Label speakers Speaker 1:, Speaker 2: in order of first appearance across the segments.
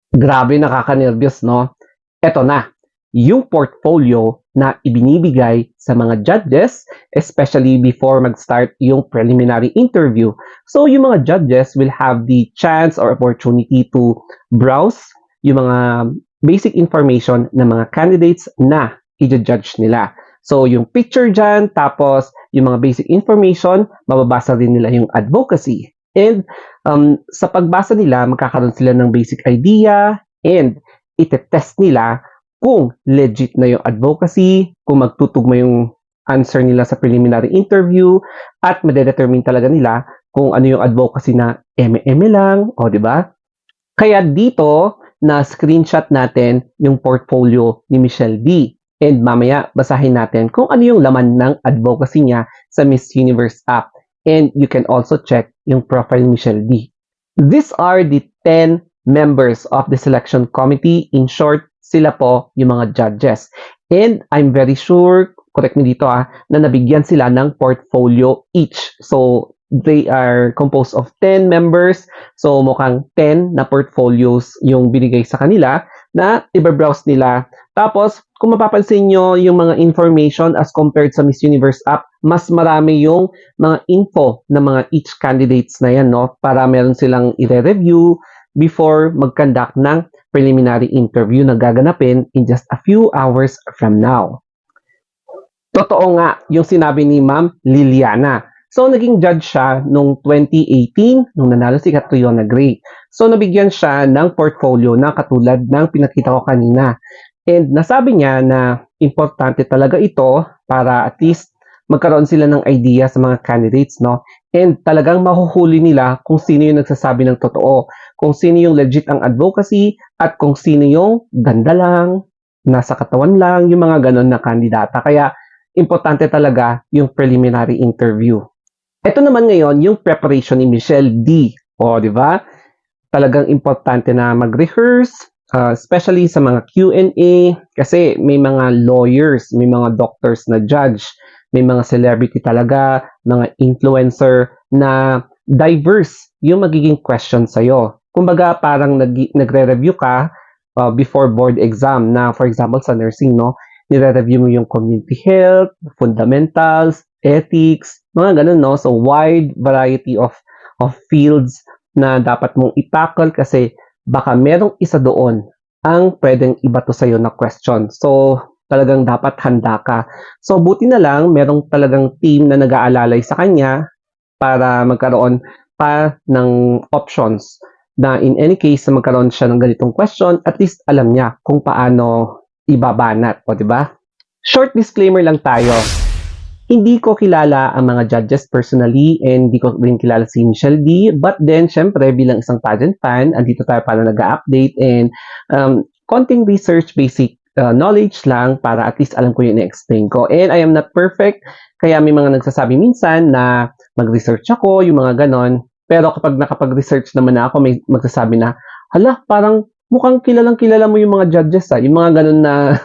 Speaker 1: Grabe, nakaka-nervyos 'no? Eto na, yung portfolio na ibinibigay sa mga judges, especially before mag-start yung preliminary interview. So, yung mga judges will have the chance or opportunity to browse yung mga basic information ng mga candidates na ija-judge nila. So, yung picture diyan, tapos yung mga basic information, mababasa din nila yung advocacy. And sa pagbasa nila, magkakaroon sila ng basic idea and ite-test nila kung legit na yung advocacy, kung magtutugma yung answer nila sa preliminary interview, at madedetermine talaga nila kung ano yung advocacy na eme-eme lang, o di ba? Kaya dito, na screenshot natin yung portfolio ni Michelle D. And mamaya, basahin natin kung ano yung laman ng advocacy niya sa Miss Universe app. And you can also check yung profile ni Michelle D. These are the 10 members of the selection committee. In short, sila po yung mga judges. And I'm very sure, correct me dito na nabigyan sila ng portfolio each. So, they are composed of 10 members. So, mukhang 10 na portfolios yung binigay sa kanila na i-browse nila. Tapos, kung mapapansin nyo yung mga information as compared sa Miss Universe app, mas marami yung mga info ng mga each candidates na yan, no? Para meron silang i-review before mag-conduct ng preliminary interview na gaganapin in just a few hours from now. Totoo nga yung sinabi ni Ma'am Liliana. So, naging judge siya noong 2018 nung nanalo si Catriona Gray. So, nabigyan siya ng portfolio na katulad ng pinakita ko kanina. And nasabi niya na importante talaga ito para at least magkaroon sila ng idea sa mga candidates, no? And talagang mahuhuli nila kung sino yung nagsasabi ng totoo, kung sino yung legit ang advocacy, at kung sino yung ganda lang, nasa katawan lang, yung mga ganon na kandidata. Kaya, importante talaga yung preliminary interview. Ito naman ngayon yung preparation ni Michelle D. O, di ba? Talagang importante na mag-rehearse, especially sa mga Q&A, kasi may mga lawyers, may mga doctors na judge, may mga celebrity talaga, mga influencer na diverse yung magiging question sa'yo. Kumbaga, parang nagre-review ka before board exam na, for example, sa nursing, no? Nire-review mo yung community health, fundamentals, ethics, mga ganun, no? So, wide variety of fields na dapat mong i-tackle kasi baka merong isa doon ang pwedeng ibato sa'yo na question. So, talagang dapat handa ka. So, buti na lang, merong talagang team na nag-aalalay sa kanya para magkaroon pa ng options na in any case na magkaroon siya ng ganitong question, at least alam niya kung paano ibabanat. O, di ba? Short disclaimer lang tayo. Hindi ko kilala ang mga judges personally and hindi ko rin kilala si Michelle D. But then, syempre, bilang isang pageant fan, andito tayo para nag-update and konting research, basic knowledge lang para at least alam ko yung i-explain ko. And I am not perfect, kaya may mga nagsasabi minsan na mag-research ako, yung mga ganon. Pero kapag nakapag-research naman na ako, may magsasabi na, hala, parang mukhang kilalang-kilala mo yung mga judges yung mga ganon na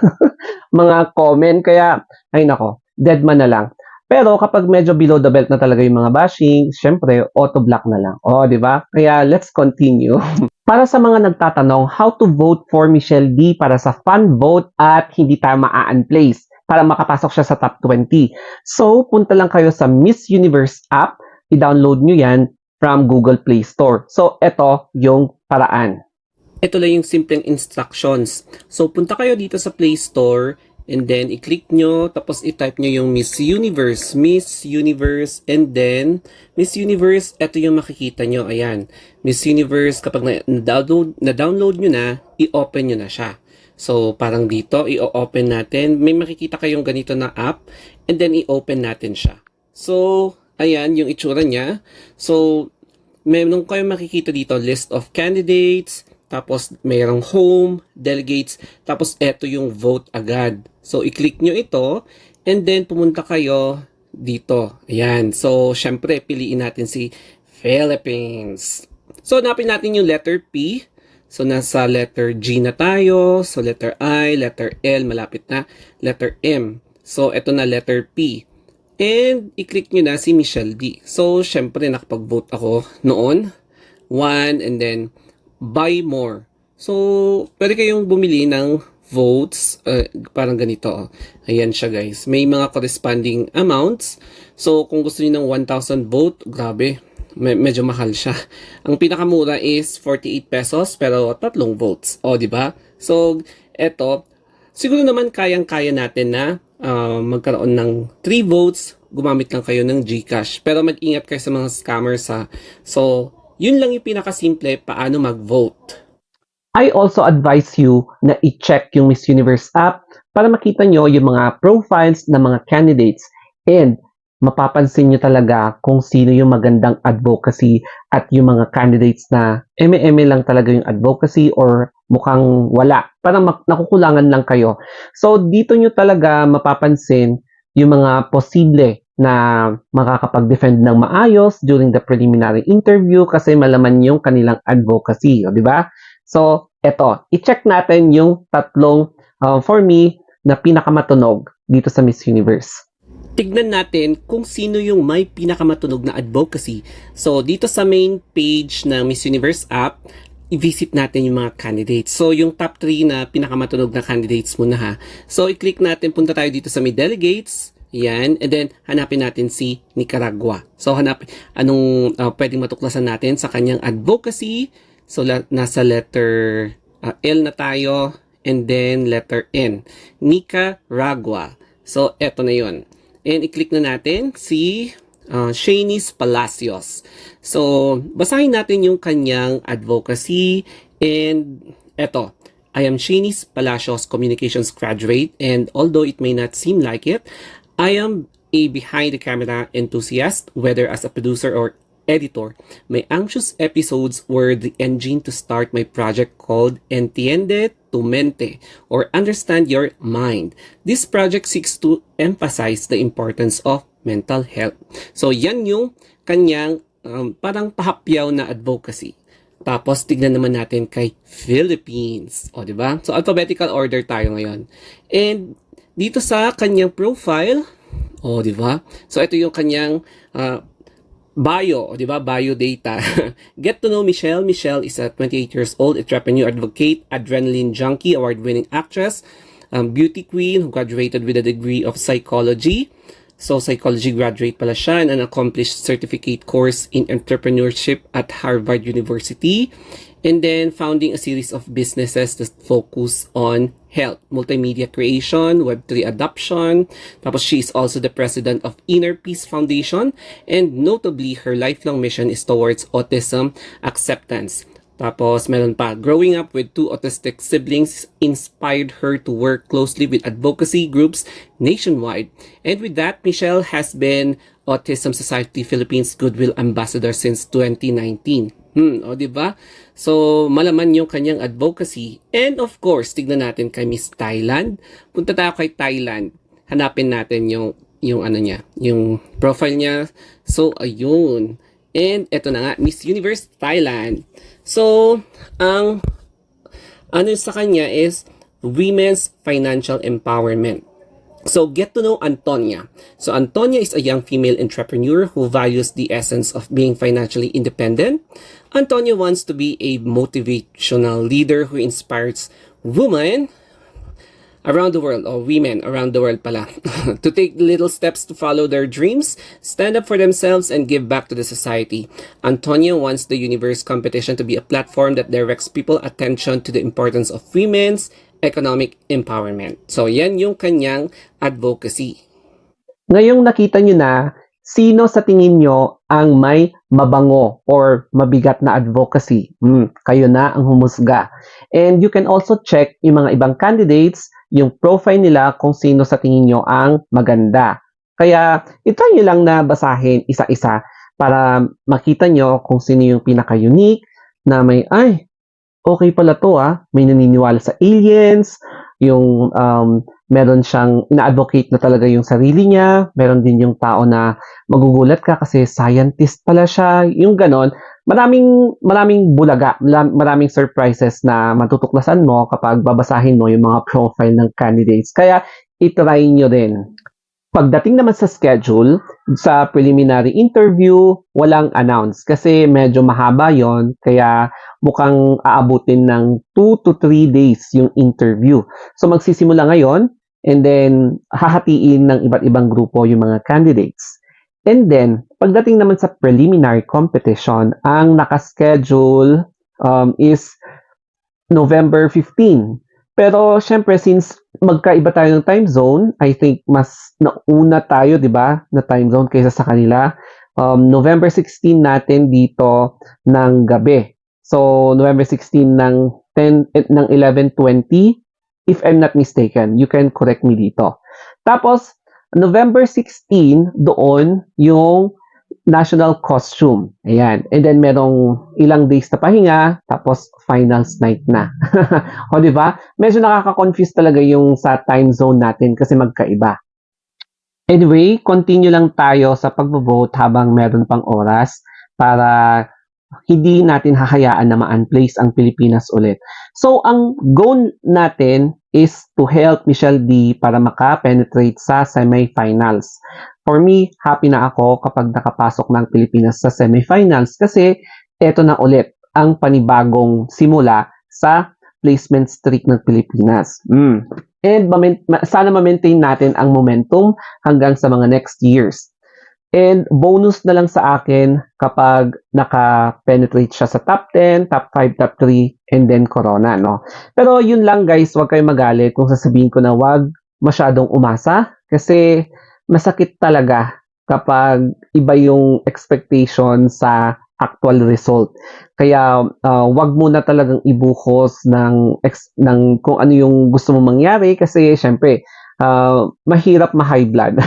Speaker 1: mga comment. Kaya, ay nako, dead man na lang. Pero kapag medyo below the belt na talaga yung mga bashing, syempre, auto-block na lang. O, di ba? Kaya, let's continue. Para sa mga nagtatanong, how to vote for Michelle D para sa fan vote at hindi tayo maa-unplace para makapasok siya sa top 20. So, punta lang kayo sa Miss Universe app. I-download nyo yan from Google Play Store. So, ito yung paraan. Ito lang yung simpleng instructions. So, punta kayo dito sa Play Store and then i-click nyo, tapos i-type nyo yung Miss Universe, and then Miss Universe, ito yung makikita nyo, ayan. Miss Universe, kapag na-download nyo na, i-open nyo na siya. So, parang dito, i-open natin. May makikita kayong ganito na app, and then i-open natin siya. So, ayan, yung itsura niya. So, meron kayong makikita dito, list of candidates, tapos mayroong home, delegates, tapos eto yung vote agad. So, i-click nyo ito, and then pumunta kayo dito. Ayan. So, syempre, piliin natin si Philippines. So, hanapin natin yung letter P. So, nasa letter G na tayo. So, letter I, letter L, malapit na. Letter M. So, eto na letter P. And, i-click nyo na si Michelle D. So, syempre, nakapag-vote ako noon. 1, and then, buy more.
Speaker 2: So, pwede kayong bumili ng votes, parang ganito. Ayan siya guys. May mga corresponding amounts. So, kung gusto niyo ng 1,000 vote, grabe. Medyo mahal siya. Ang pinakamura is 48 pesos pero tatlong votes. O, di ba? So, eto, siguro naman kayang-kaya natin na magkaroon ng 3 votes, gumamit lang kayo ng GCash. Pero mag-ingat kayo sa mga scammers ha. So, yun lang yung pinakasimple paano mag-vote.
Speaker 1: I also advise you na i-check yung Miss Universe app para makita nyo yung mga profiles ng mga candidates and mapapansin nyo talaga kung sino yung magandang advocacy at yung mga candidates na eme-eme lang talaga yung advocacy or mukhang wala. Parang nakukulangan lang kayo. So dito nyo talaga mapapansin yung mga posible na makakapag-defend ng maayos during the preliminary interview kasi malaman yung kanilang advocacy, di ba? So, eto, i-check natin yung tatlong, for me, na pinakamatunog dito sa Miss Universe.
Speaker 2: Tignan natin kung sino yung may pinakamatunog na advocacy. So, dito sa main page ng Miss Universe app, i-visit natin yung mga candidates. So, yung top 3 na pinakamatunog na candidates muna ha. So, i-click natin, punta tayo dito sa may delegates. Yan. And then, hanapin natin si Nicaragua. So, hanapin anong pwedeng matuklasan natin sa kanyang advocacy. So, nasa letter L na tayo and then letter N. Nicaragua. So, eto na yun. And i-click na natin si Shanice Palacios. So, basahin natin yung kanyang advocacy and eto. I am Shanice Palacios, Communications graduate, and although it may not seem like it, I am a behind-the-camera enthusiast, whether as a producer or editor. My anxious episodes were the engine to start my project called Entiende tu Mente, or Understand Your Mind. This project seeks to emphasize the importance of mental health. So, yan yung kanyang parang pahapyaw na advocacy. Tapos, tignan naman natin kay Philippines. O, di ba? So, alphabetical order tayo ngayon. And, dito sa kanyang profile, o, di ba? So, ito yung kanyang bio, di ba? Bio data. Get to know Michelle. Michelle is a 28 years old entrepreneur, advocate, adrenaline junkie, award-winning actress, beauty queen who graduated with a degree of psychology. So, psychology graduate pala siya and an accomplished certificate course in entrepreneurship at Harvard University. And then, founding a series of businesses that focus on health, multimedia creation, Web3 adoption. Tapos, she is also the president of Inner Peace Foundation. And notably, her lifelong mission is towards autism acceptance. Tapos, meron pa, growing up with 2 autistic siblings inspired her to work closely with advocacy groups nationwide. And with that, Michelle has been Autism Society Philippines Goodwill Ambassador since 2019. O, diba? So, malaman yung kanyang advocacy. And of course, tignan natin kay Miss Thailand. Punta tayo kay Thailand. Hanapin natin yung ano niya, yung profile niya. So, ayun. And eto na nga, Miss Universe Thailand. So, ang ano sa kanya is women's financial empowerment. So, get to know Antonia. So, Antonia is a young female entrepreneur who values the essence of being financially independent. Antonia wants to be a motivational leader who inspires women around the world, or women around the world pala, to take little steps to follow their dreams, stand up for themselves, and give back to the society. Antonia wants the Universe competition to be a platform that directs people's attention to the importance of women's economic empowerment. So, yan yung kanyang advocacy.
Speaker 1: Ngayong nakita nyo na, sino sa tingin nyo ang may mabango or mabigat na advocacy? Kayo na ang humusga. And you can also check yung mga ibang candidates, yung profile nila kung sino sa tingin nyo ang maganda. Kaya ito nyo lang na basahin isa-isa para makita nyo kung sino yung pinaka-unique na may, ay, okay pala to may naniniwala sa aliens, yung meron siyang ina-advocate na talaga yung sarili niya, meron din yung tao na magugulat ka kasi scientist pala siya, yung ganon. Maraming bulaga, maraming surprises na matutuklasan mo kapag babasahin mo yung mga profile ng candidates. Kaya itry nyo din. Pagdating naman sa schedule, sa preliminary interview, walang announce kasi medyo mahaba yon kaya mukhang aabutin ng 2 to 3 days yung interview. So magsisimula ngayon and then hahatiin ng iba't ibang grupo yung mga candidates. And then, pagdating naman sa preliminary competition, ang nakaschedule is November 15. Pero syempre since magkaiba tayo ng time zone, I think mas nauna tayo, 'di ba, na time zone kaysa sa kanila. November 16 natin dito ng gabi. So November 16 ng 11:20 if I'm not mistaken. You can correct me dito. Tapos November 16 doon yung national costume. Ayan. And then merong ilang days na pahinga, tapos finals night na. O di ba? Medyo nakaka-confuse talaga yung sa time zone natin kasi magkaiba. Anyway, continue lang tayo sa pagbo-vote habang meron pang oras para hindi natin hahayaan na ma-unplace ang Pilipinas ulit. So, ang goal natin is to help Michelle D para maka-penetrate sa semifinals. For me, happy na ako kapag nakapasok ng Pilipinas sa semifinals kasi eto na ulit ang panibagong simula sa placement streak ng Pilipinas. And sana ma-maintain natin ang momentum hanggang sa mga next years. And bonus na lang sa akin kapag naka-penetrate siya sa top 10, top 5, top 3, and then Corona, no? Pero yun lang guys, huwag kayong magalit kung sasabihin ko na wag masyadong umasa kasi masakit talaga kapag iba yung expectation sa actual result. Kaya wag mo na talagang ibuhos ng kung ano yung gusto mong mangyari kasi syempre mahirap ma-high blood.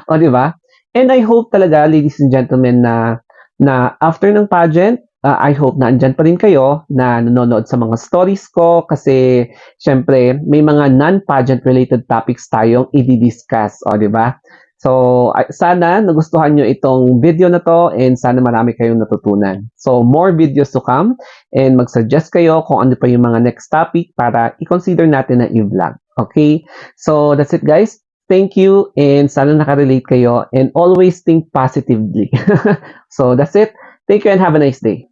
Speaker 1: O di ba? And I hope talaga, ladies and gentlemen, na after ng pageant, I hope na andyan pa rin kayo na nanonood sa mga stories ko kasi syempre may mga non-pageant related topics tayong i-discuss, o di ba? So, sana nagustuhan nyo itong video na to and sana marami kayong natutunan. So, more videos to come and mag-suggest kayo kung ano pa yung mga next topic para i-consider natin na i-vlog. Okay? So, that's it guys. Thank you and sana nakarelate kayo and always think positively. So, that's it. Thank you and have a nice day.